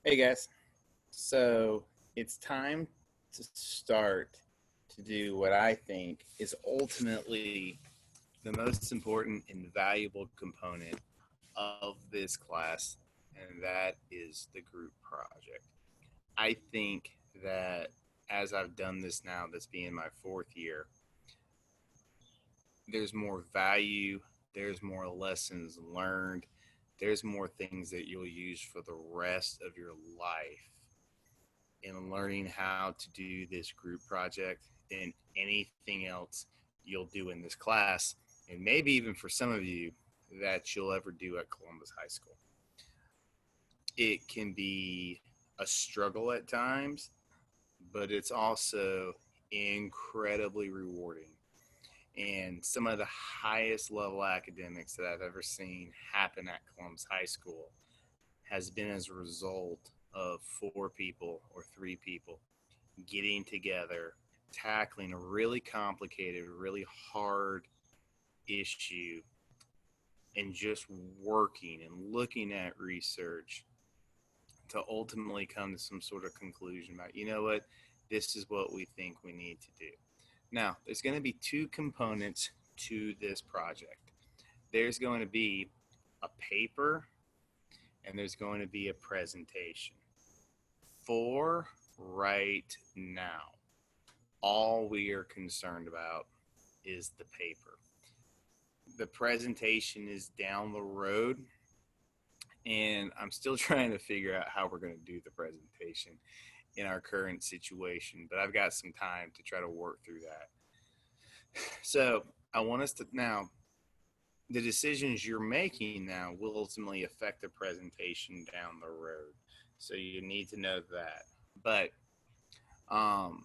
Hey guys, so it's time to start to do what I think is ultimately the most important and valuable component of this class, and that is the group project. I think that as I've done this now, this being my fourth year, there's more value, there's more lessons learned, there's more things that you'll use for the rest of your life in learning how to do this group project than anything else you'll do in this class, and maybe even for some of you that you'll ever do at Columbus High School. It can be a struggle at times, but it's also incredibly rewarding. And some of the highest level academics that I've ever seen happen at Columbus High School has been as a result of four people or three people getting together, tackling a really complicated, really hard issue, and just working and looking at research to ultimately come to some sort of conclusion about, you know what, this is what we think we need to do. Now, there's going to be two components to this project. There's going to be a paper and there's going to be a presentation. For right now, all we are concerned about is the paper. The presentation is down the road, and I'm still trying to figure out how we're going to do the presentation in our current situation, but I've got some time to try to work through that. So I want us to now, the decisions you're making now will ultimately affect the presentation down the road. So you need to know that. But um,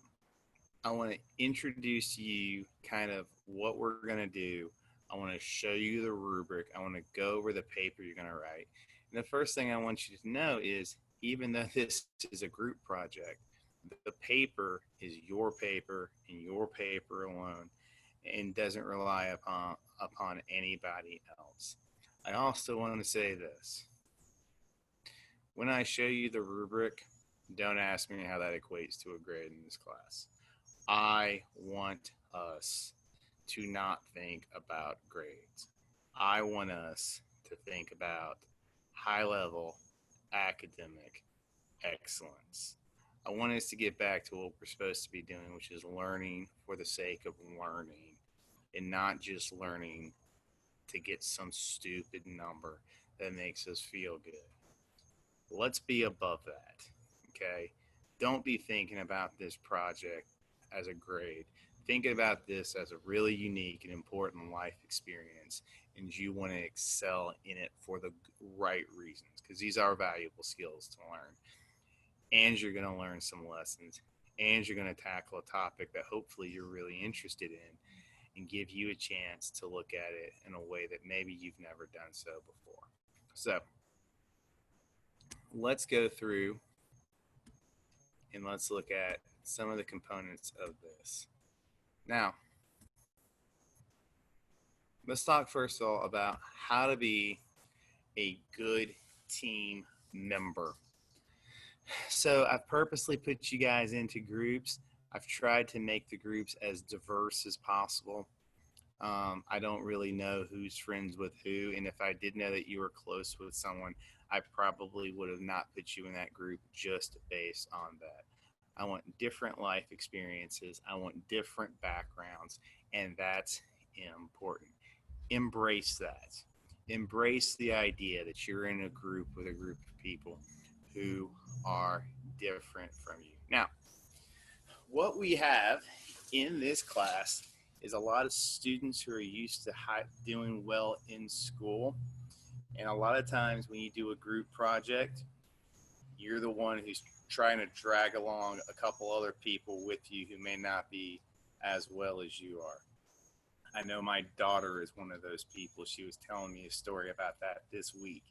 I want to introduce you kind of what we're going to do. I want to show you the rubric. I want to go over the paper you're going to write. And the first thing I want you to know is even though this is a group project, the paper is your paper and your paper alone and doesn't rely upon anybody else. I also want to say this. When I show you the rubric, don't ask me how that equates to a grade in this class. I want us to not think about grades. I want us to think about high level academic excellence. I want us to get back to what we're supposed to be doing, which is learning for the sake of learning and not just learning to get some stupid number that makes us feel good. Let's be above that, okay? Don't be thinking about this project as a grade. Thinking about this as a really unique and important life experience, and you want to excel in it for the right reasons, because these are valuable skills to learn. And you're going to learn some lessons, and you're going to tackle a topic that hopefully you're really interested in and give you a chance to look at it in a way that maybe you've never done so before. So let's go through and let's look at some of the components of this. Now, let's talk first of all about how to be a good team member. So I've purposely put you guys into groups. I've tried to make the groups as diverse as possible. I don't really know who's friends with who, and if I did know that you were close with someone, I probably would have not put you in that group just based on that. I want different life experiences, I want different backgrounds, and that's important. Embrace that. Embrace the idea that you're in a group with a group of people who are different from you. Now, what we have in this class is a lot of students who are used to doing well in school. And a lot of times when you do a group project, you're the one who's trying to drag along a couple other people with you who may not be as well as you are. I know my daughter is one of those people. She was telling me a story about that this week.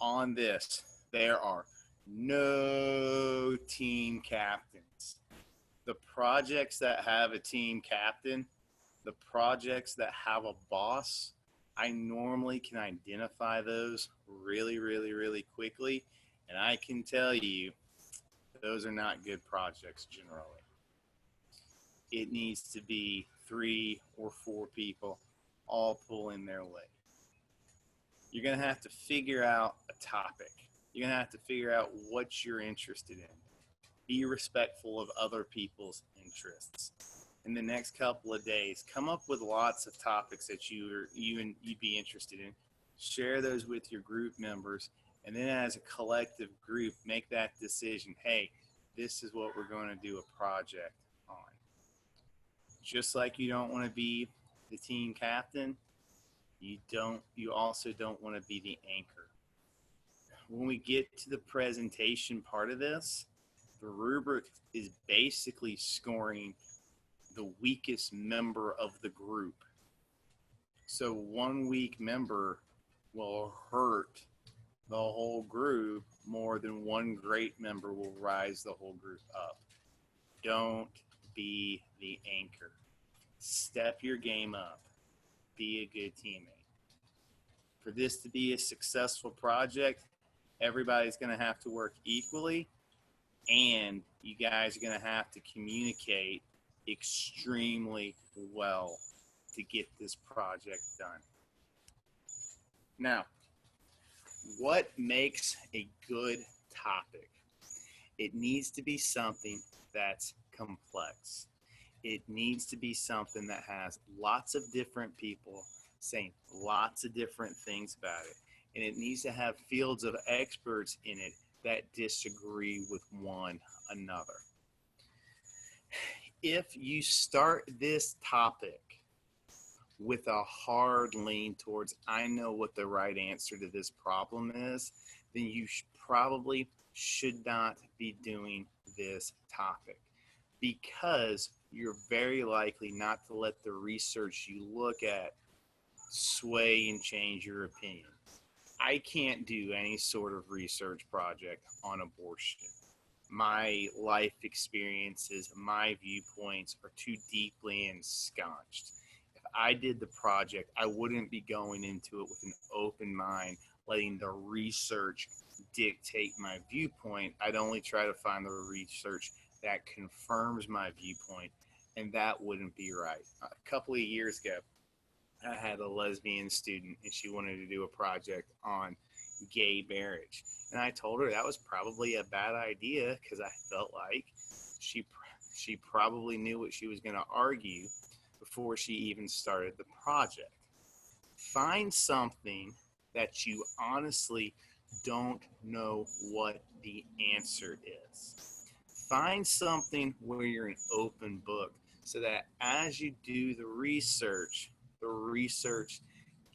On this, there are no team captains. The projects that have a team captain, the projects that have a boss, I normally can identify those really, really, really quickly. And I can tell you, those are not good projects generally. It needs to be 3 or 4 people all pulling their weight. You're going to have to figure out a topic. You're going to have to figure out what you're interested in. Be respectful of other people's interests. In the next couple of days, come up with lots of topics that you'd be interested in. Share those with your group members, and then as a collective group, make that decision. Hey, this is what we're going to do a project on. Just like you don't want to be the team captain, you also don't want to be the anchor. When we get to the presentation part of this, the rubric is basically scoring the weakest member of the group. So one weak member will hurt the whole group more than one great member will rise the whole group up. Don't be the anchor. Step your game up. Be a good teammate. For this to be a successful project, everybody's going to have to work equally, and you guys are going to have to communicate extremely well to get this project done. Now, what makes a good topic? It needs to be something that's complex. It needs to be something that has lots of different people saying lots of different things about it. And it needs to have fields of experts in it that disagree with one another. If you start this topic with a hard lean towards, I know what the right answer to this problem is, then you probably should not be doing this topic, because you're very likely not to let the research you look at sway and change your opinion. I can't do any sort of research project on abortion. My life experiences, my viewpoints are too deeply ensconced. If I did the project, I wouldn't be going into it with an open mind, letting the research dictate my viewpoint. I'd only try to find the research that confirms my viewpoint, and that wouldn't be right. A couple of years ago, I had a lesbian student, and she wanted to do a project on gay marriage. And I told her that was probably a bad idea, because I felt like she probably knew what she was going to argue before she even started the project. Find something that you honestly don't know what the answer is. Find something where you're an open book, so that as you do the research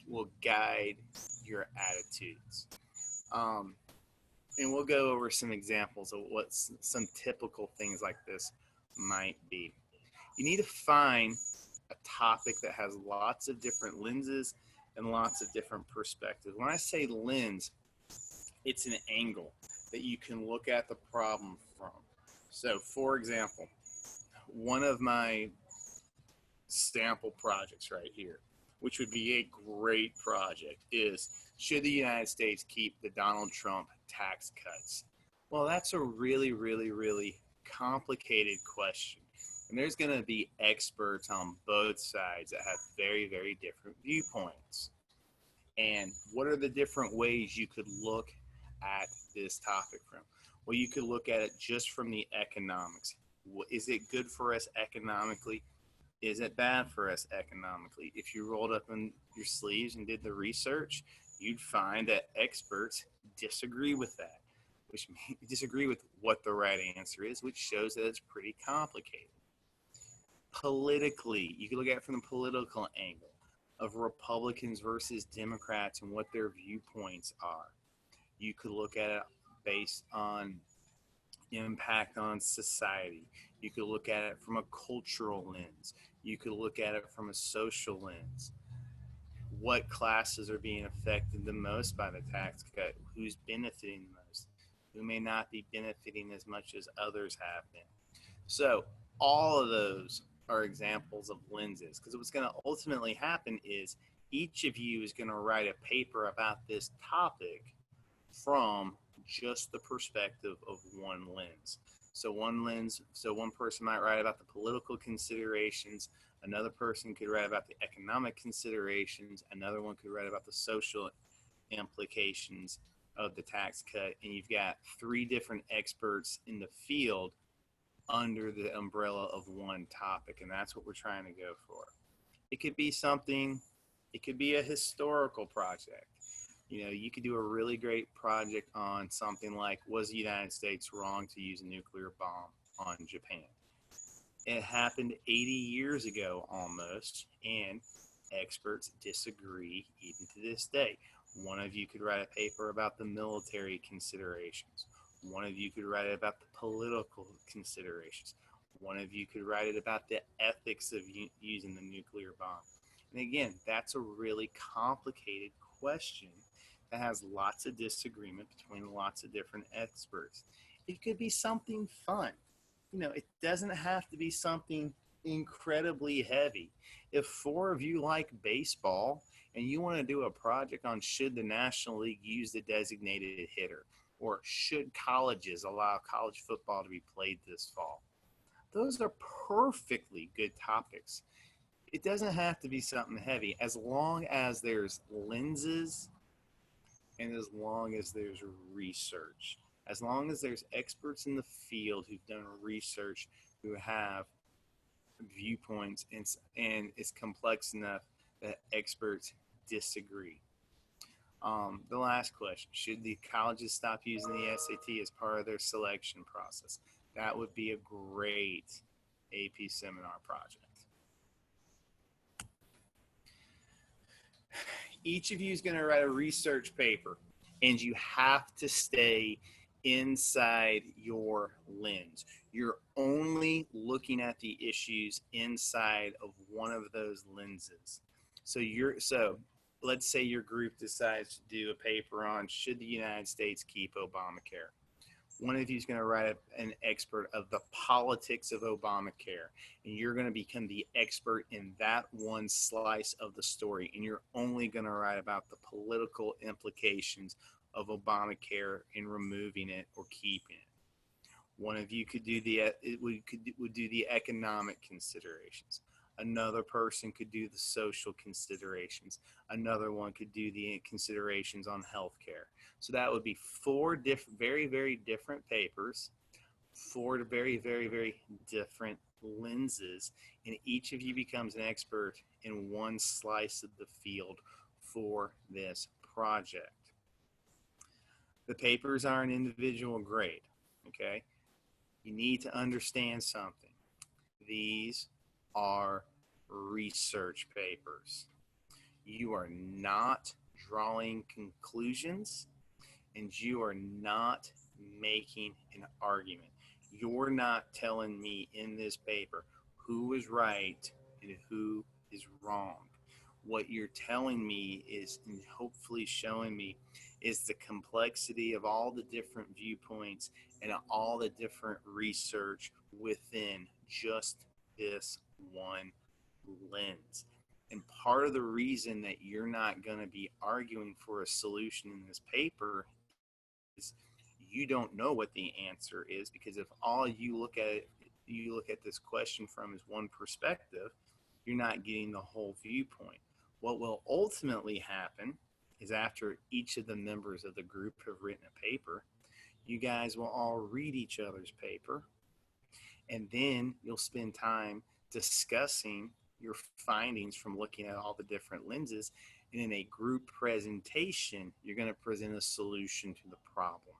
will guide your attitudes. And we'll go over some examples of what some typical things like this might be. You need to find a topic that has lots of different lenses and lots of different perspectives. When I say lens, it's an angle that you can look at the problem from. So, for example, one of my sample projects right here, which would be a great project, is, should the United States keep the Donald Trump tax cuts? Well, that's a really, really, really complicated question. And there's going to be experts on both sides that have very, very different viewpoints. And what are the different ways you could look at this topic from? Well, you could look at it just from the economics. Is it good for us economically? Is it bad for us economically? If you rolled up in your sleeves and did the research, you'd find that experts disagree with that, which disagree with what the right answer is, which shows that it's pretty complicated. Politically, you can look at it from the political angle of Republicans versus Democrats and what their viewpoints are. You could look at it based on impact on society. You could look at it from a cultural lens. You could look at it from a social lens. What classes are being affected the most by the tax cut? Who's benefiting the most? Who may not be benefiting as much as others have been? So all of those are examples of lenses, because what's going to ultimately happen is each of you is going to write a paper about this topic from just the perspective of one lens. So one person might write about the political considerations, another person could write about the economic considerations, another one could write about the social implications of the tax cut, and you've got three different experts in the field under the umbrella of one topic, and that's what we're trying to go for. It could be something, it could be a historical project. You could do a really great project on something like, was the United States wrong to use a nuclear bomb on Japan? It happened 80 years ago almost, and experts disagree even to this day. One of you could write a paper about the military considerations. One of you could write it about the political considerations. One of you could write it about the ethics of using the nuclear bomb. And again, that's a really complicated question that has lots of disagreement between lots of different experts. It could be something fun. It doesn't have to be something incredibly heavy. If four of you like baseball and you want to do a project on should the National League use the designated hitter, or should colleges allow college football to be played this fall, those are perfectly good topics. It doesn't have to be something heavy, as long as there's lenses and as long as there's research. As long as there's experts in the field who've done research, who have viewpoints, and it's complex enough that experts disagree. The last question, should the colleges stop using the SAT as part of their selection process? That would be a great AP seminar project. Each of you is going to write a research paper, and you have to stay inside your lens. You're only looking at the issues inside of one of those lenses. So let's say your group decides to do a paper on should the United States keep Obamacare. One of you is going to write an expert of the politics of Obamacare, and you're going to become the expert in that one slice of the story, and you're only going to write about the political implications of Obamacare in removing it or keeping it. One of you could do would do the economic considerations. Another person could do the social considerations. Another one could do the considerations on healthcare. So that would be four very, very different papers, four very, very, very different lenses, and each of you becomes an expert in one slice of the field for this project. The papers are an individual grade, okay? You need to understand something. These are research papers. You are not drawing conclusions, and you are not making an argument. You're not telling me in this paper who is right and who is wrong. What you're telling me is, and hopefully showing me, is the complexity of all the different viewpoints and all the different research within just this one lens. And part of the reason that you're not going to be arguing for a solution in this paper is you don't know what the answer is, because if all you look at this question from is one perspective, you're not getting the whole viewpoint. What will ultimately happen is, after each of the members of the group have written a paper, you guys will all read each other's paper, and then you'll spend time discussing your findings from looking at all the different lenses. And in a group presentation, you're going to present a solution to the problem.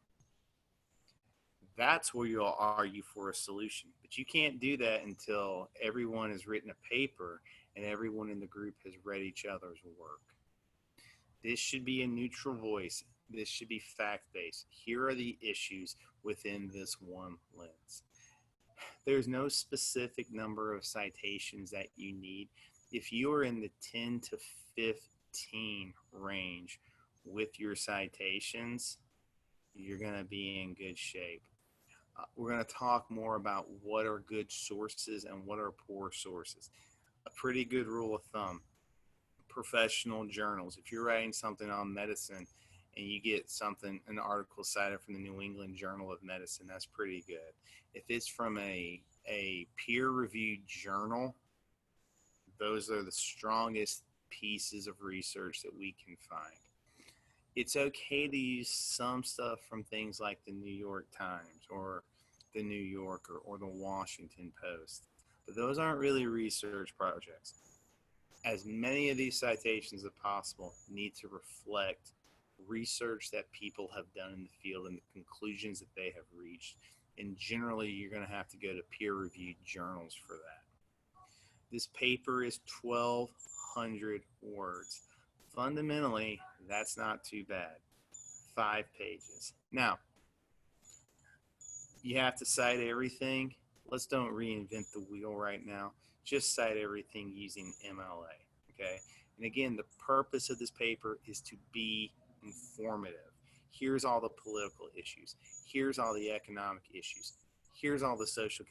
That's where you'll argue for a solution. But you can't do that until everyone has written a paper and everyone in the group has read each other's work. This should be a neutral voice. This should be fact-based. Here are the issues within this one lens. There's no specific number of citations that you need. If you are in the 10 to 15 range with your citations, you're going to be in good shape. We're going to talk more about what are good sources and what are poor sources. A pretty good rule of thumb: professional journals. If you're writing something on medicine and you get something, an article cited from the New England Journal of Medicine, that's pretty good. If it's from a peer reviewed journal, those are the strongest pieces of research that we can find. It's okay to use some stuff from things like the New York Times or the New Yorker or the Washington Post, but those aren't really research projects. As many of these citations as possible need to reflect research that people have done in the field and the conclusions that they have reached. And generally, you're going to have to go to peer-reviewed journals for that. This paper is 1,200 words. Fundamentally, that's not too bad. 5 pages. Now, you have to cite everything. Let's don't reinvent the wheel right now. Just cite everything using MLA, okay? And again, the purpose of this paper is to be informative. Here's all the political issues. Here's all the economic issues. Here's all the social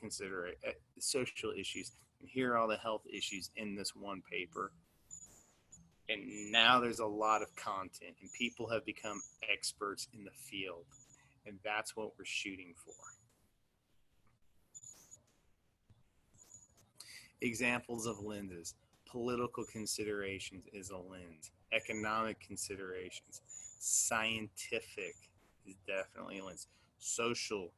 issues. And here are all the health issues in this one paper. And now there's a lot of content, and people have become experts in the field. And that's what we're shooting for. Examples of lenses. Political considerations is a lens. Economic considerations. Scientific is definitely a lens. Social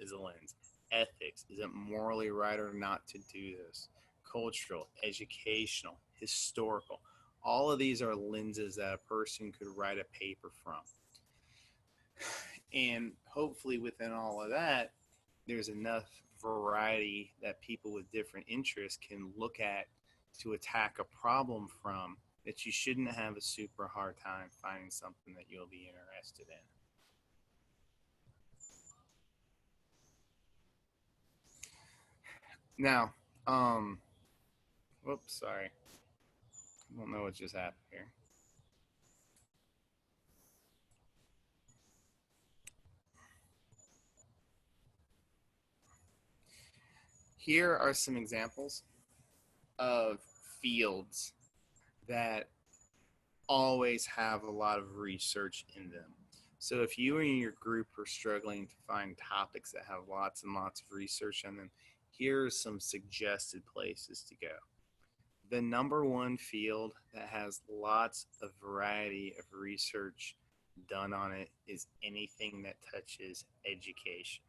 is a lens. Ethics, is it morally right or not to do this? Cultural, educational, historical. All of these are lenses that a person could write a paper from. And hopefully within all of that, there's enough variety that people with different interests can look at to attack a problem from, that you shouldn't have a super hard time finding something that you'll be interested in. Now, whoops, sorry. I don't know what just happened here. Here are some examples of fields that always have a lot of research in them. So if you and your group are struggling to find topics that have lots and lots of research on them, here are some suggested places to go. The number one field that has lots of variety of research done on it is anything that touches education.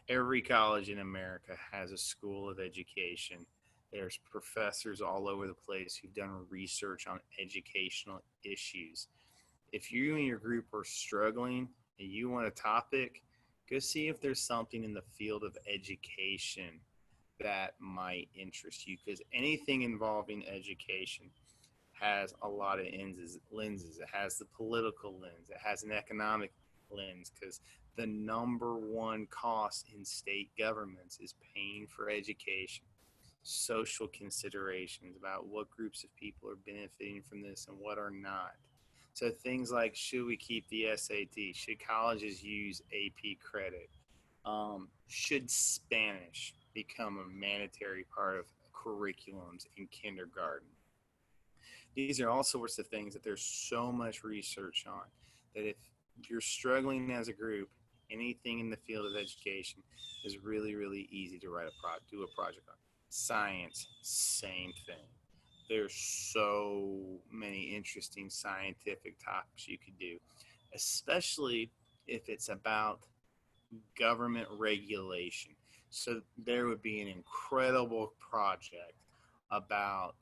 Every college in America has a school of education. There's professors all over the place who've done research on educational issues. If you and your group are struggling and you want a topic, go see if there's something in the field of education that might interest you, because anything involving education has a lot of lenses. It has the political lens. It has an economic lens, because the number one cost in state governments is paying for education. Social considerations about what groups of people are benefiting from this and what are not. So things like, should we keep the SAT? Should colleges use AP credit? Should Spanish become a mandatory part of curriculums in kindergarten? These are all sorts of things that there's so much research on, that if you're struggling as a group, anything in the field of education is really, really easy to do a project on. Science, same thing. There's so many interesting scientific topics you could do, especially if it's about government regulation. So there would be an incredible project about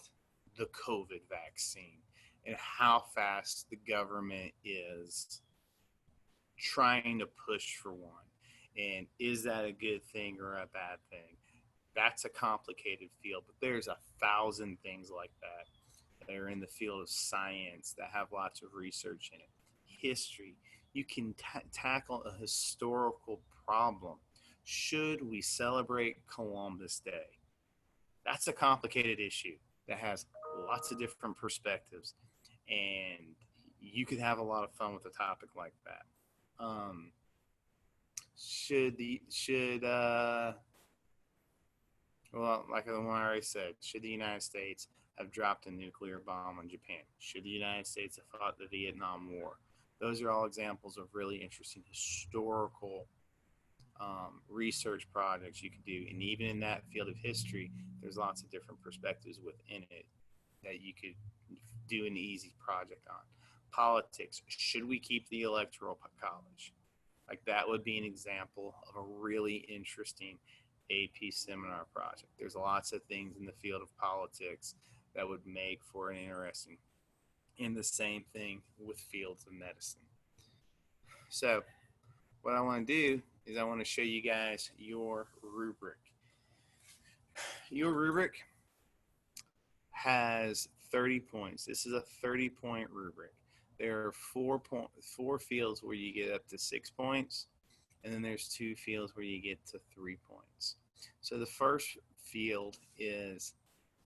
the COVID vaccine and how fast the government is trying to push for one. And is that a good thing or a bad thing? That's a complicated field, but there's 1,000 things like that that are in the field of science that have lots of research in it. History, you can tackle a historical problem. Should we celebrate Columbus Day? That's a complicated issue that has lots of different perspectives, and you could have a lot of fun with a topic like that. Well, like the one I already said, should the United States have dropped a nuclear bomb on Japan? Should the United States have fought the Vietnam War? Those are all examples of really interesting historical research projects you could do. And even in that field of history, there's lots of different perspectives within it that you could do an easy project on. Politics, should we keep the electoral college? Like that would be an example of a really interesting AP seminar project. There's lots of things in the field of politics that would make for an interesting, and the same thing with fields of medicine. So what I want to do is I want to show you guys your rubric. Your rubric has 30 points. This is a 30-point rubric. There are four fields where you get up to 6 points, and then there's 2 fields where you get to 3 points. So the first field is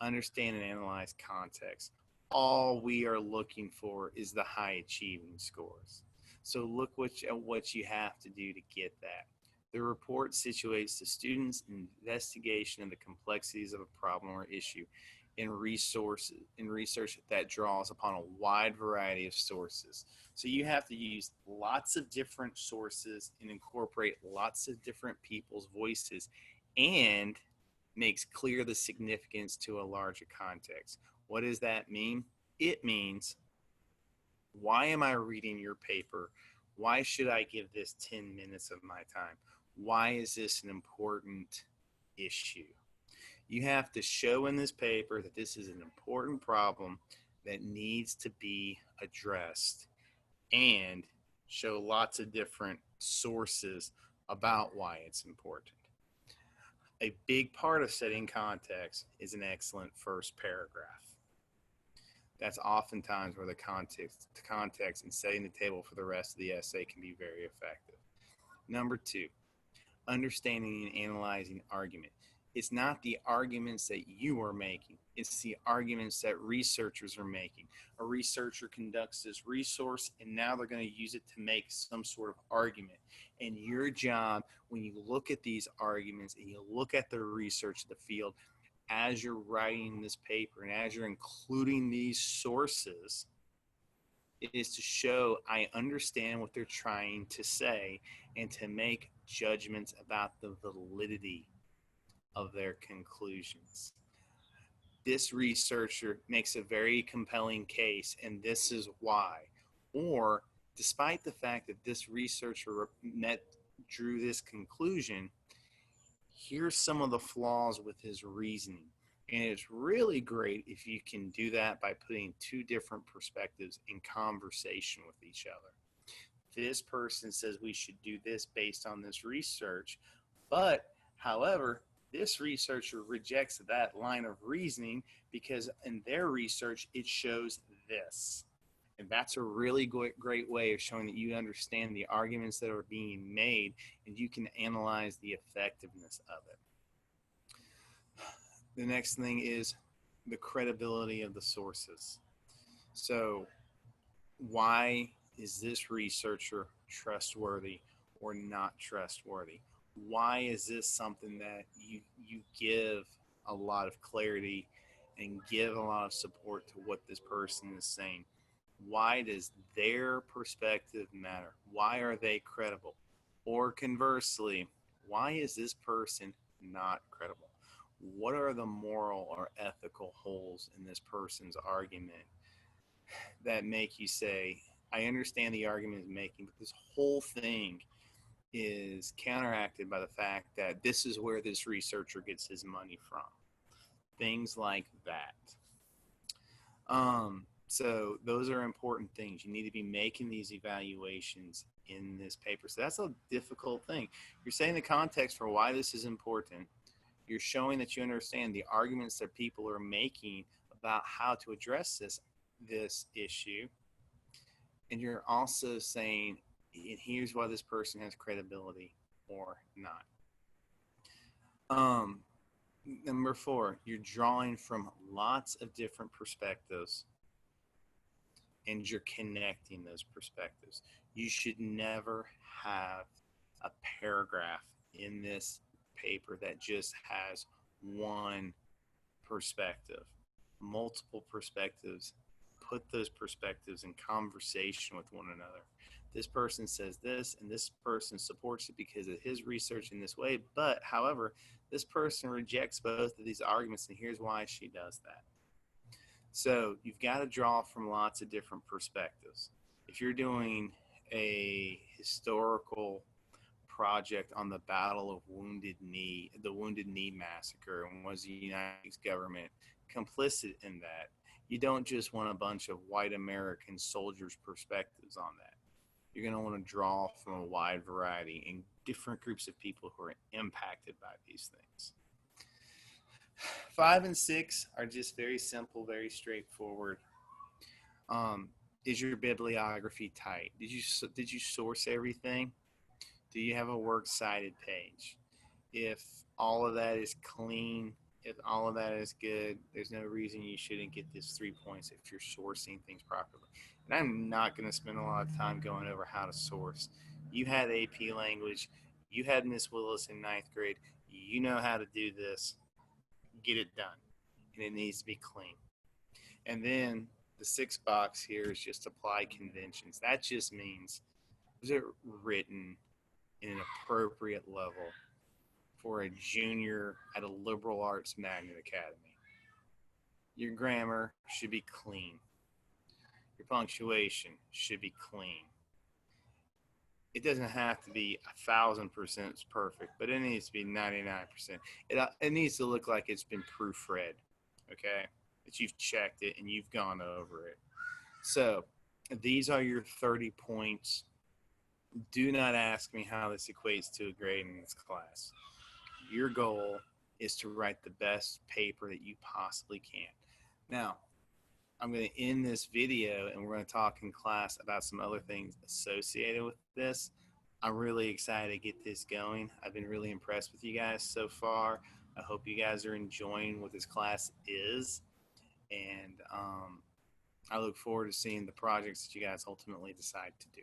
understand and analyze context. All we are looking for is the high achieving scores. So look at what you have to do to get that. The report situates the student's investigation of the complexities of a problem or issue in research that draws upon a wide variety of sources. So you have to use lots of different sources and incorporate lots of different people's voices, and makes clear the significance to a larger context. What does that mean? It means, why am I reading your paper? Why should I give this 10 minutes of my time? Why is this an important issue? You have to show in this paper that this is an important problem that needs to be addressed, and show lots of different sources about why it's important. A big part of setting context is an excellent first paragraph. That's oftentimes where the context and setting the table for the rest of the essay can be very effective. Number 2, understanding and analyzing argument. It's not the arguments that you are making. It's the arguments that researchers are making. A researcher conducts this resource, and now they're going to use it to make some sort of argument. And your job, when you look at these arguments and you look at the research of the field, as you're writing this paper and as you're including these sources, it is to show I understand what they're trying to say, and to make judgments about the validity of their conclusions. This researcher makes a very compelling case, and this is why. Or, despite the fact that this researcher drew this conclusion, here's some of the flaws with his reasoning. And it's really great if you can do that by putting 2 different perspectives in conversation with each other. This person says we should do this based on this research, but however, this researcher rejects that line of reasoning because in their research it shows this. And that's a really great way of showing that you understand the arguments that are being made, and you can analyze the effectiveness of it. The next thing is the credibility of the sources. So why is this researcher trustworthy or not trustworthy? Why is this something that you give a lot of clarity and give a lot of support to what this person is saying? Why does their perspective matter? Why are they credible? Or conversely, why is this person not credible? What are the moral or ethical holes in this person's argument that make you say, I understand the argument is making, but this whole thing is counteracted by the fact that this is where this researcher gets his money from. Things like that. So those are important things. You need to be making these evaluations in this paper. So that's a difficult thing. You're saying the context for why this is important. You're showing that you understand the arguments that people are making about how to address this issue. And you're also saying, and here's why this person has credibility or not. Number 4, you're drawing from lots of different perspectives, and you're connecting those perspectives. You should never have a paragraph in this paper that just has one perspective. Multiple perspectives put those perspectives in conversation with one another. This person says this, and this person supports it because of his research in this way. But, however, this person rejects both of these arguments, and here's why she does that. So you've got to draw from lots of different perspectives. If you're doing a historical project on the Battle of Wounded Knee, the Wounded Knee Massacre, and was the United States government complicit in that, you don't just want a bunch of white American soldiers' perspectives on that. You're going to want to draw from a wide variety and different groups of people who are impacted by these things. 5 and 6 are just very simple, very straightforward. Is your bibliography tight? Did you source everything? Do you have a works cited page? If all of that is clean, if all of that is good, there's no reason you shouldn't get this 3 points if you're sourcing things properly. And I'm not going to spend a lot of time going over how to source. You had AP language. You had Miss Willis in 9th grade. You know how to do this. Get it done. And it needs to be clean. And then the 6th box here is just apply conventions. That just means, is it written in an appropriate level for a junior at a liberal arts magnet academy? Your grammar should be clean. Your punctuation should be clean. It doesn't have to be 1,000% perfect, but it needs to be 99%. It needs to look like it's been proofread, okay? That you've checked it and you've gone over it. So these are your 30 points. Do not ask me how this equates to a grade in this class. Your goal is to write the best paper that you possibly can. Now, I'm going to end this video and we're going to talk in class about some other things associated with this. I'm really excited to get this going. I've been really impressed with you guys so far. I hope you guys are enjoying what this class is. And I look forward to seeing the projects that you guys ultimately decide to do.